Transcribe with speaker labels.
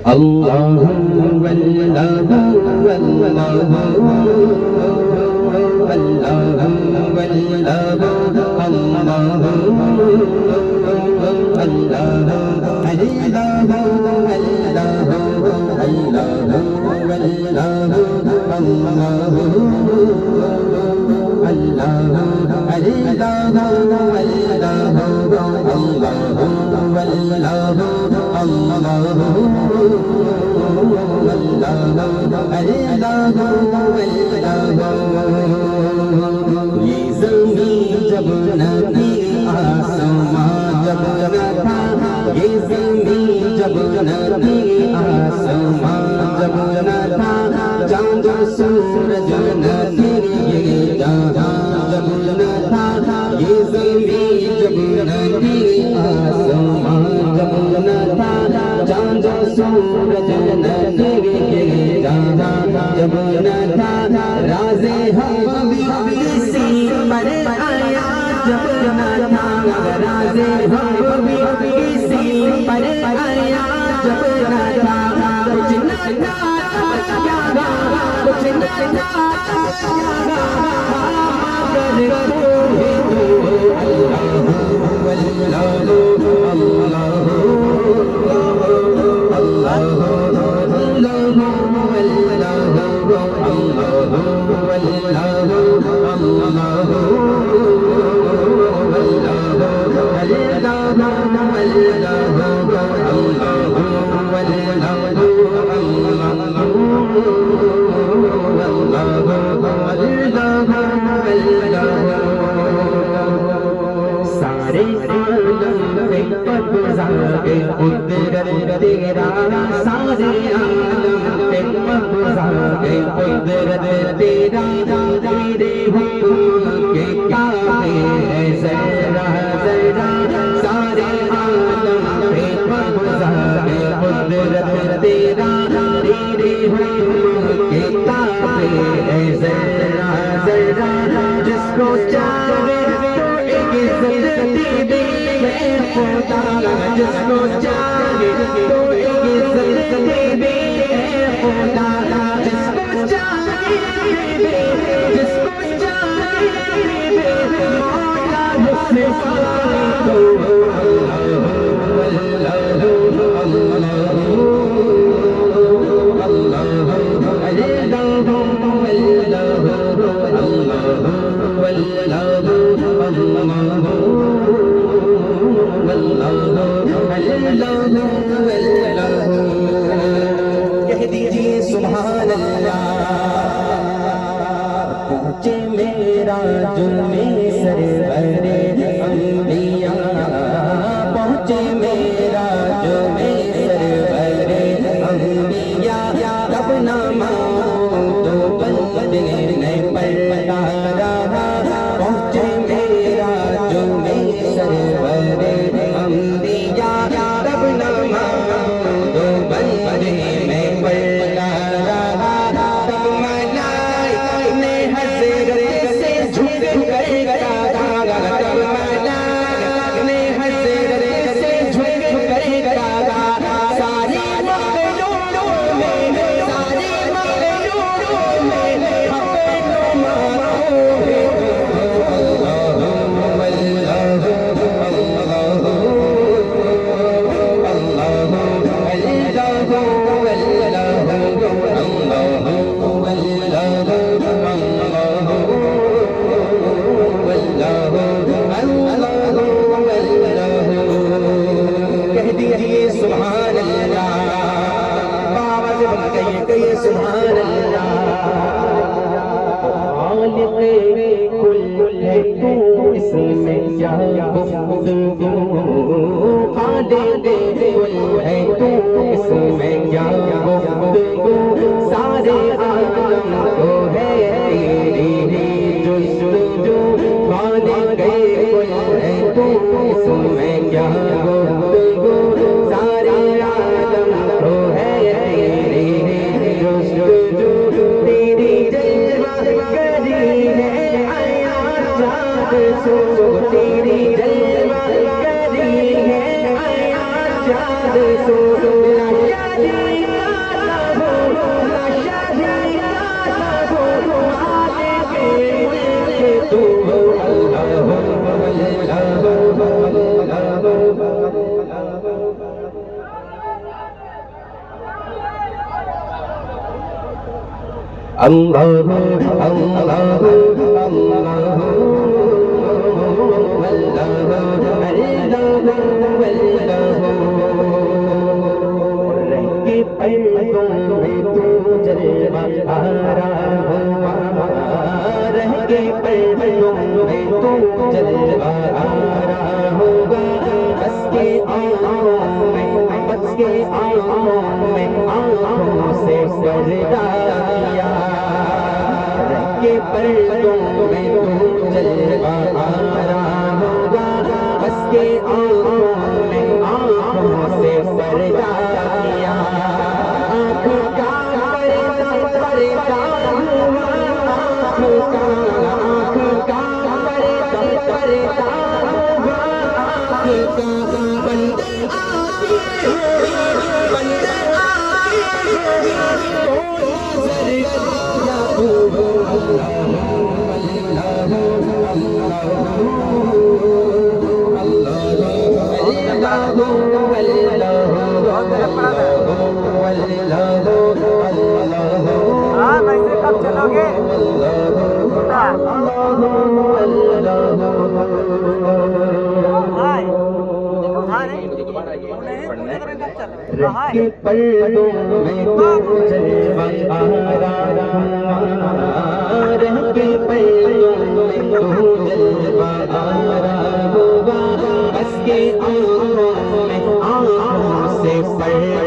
Speaker 1: اللہ واللہ یہ زمین جب نہ تھی آسمان جب نہ تھا، یہ زمین جب نہ تھی آسمان جب نہ تھا، چاند و سورج نہ تھے یہ جہاں جب نہ تھا، یہ زمین جب نہ تھی آسمان جب نہ تھا، چاند و سورج نہ تھے یہ جہاں جب نہ تھا، راز ہم کسی پر آیا جب نہ تھا، راز ہم کسی پر آیا جب نہ تھا، کچھ نہ تھا کچھ نہ سارے عالم پہ قبضہ قدرت تیرا، سارے عالم پہ قبضہ قدرت تیرا، تیرے حکم کے کعبے ہے ذرا ذرا، سارے عالم پہ قبضہ قدرت تیرا، تیرے حکم کے کعبے ہے ذرا ذرا، جس کو چاہے خدا، جس کو چاہے تو عزت دے خدا، جس کو چاہے جس کو چاہے مولا مصطفیٰ کو کہہ دیجیے سبحان اللہ، پہنچے میرا جرمِ سرور انبیاء، پہنچے میرا جرمِ سرور انبیاء، تب نہ مانگو تو بندے نے پڑھتا رہا، پہنچے میرا جرمِ سرور انبیاء، تب نہ مانگو تو بندے میں پڑھتا رہا، تب ملائکہ نے حضرت سے جھک کر کہا، تب ملائکہ نے حضرت سے جھک کر کہا، ساری مخلوقوں میں ساری مخلوقوں میں اپنے مانگو ہے سبحان اللہ، باوز بن کہیے کہیے سبحان اللہ، خالق کل ہے تو اس میں کیا گفتگو، خالق کل ہے تو اس میں کیا گفتگو، سارے عالم کو ہے تیری جستجو، خالق کل ہے تو اس میں کیا گفتگو، سارے عالم کو ہے تیری جستجو، تیری جلوہ گری ہے آیا چاند سو، تیری جلوہ اللہ اللہ
Speaker 2: سے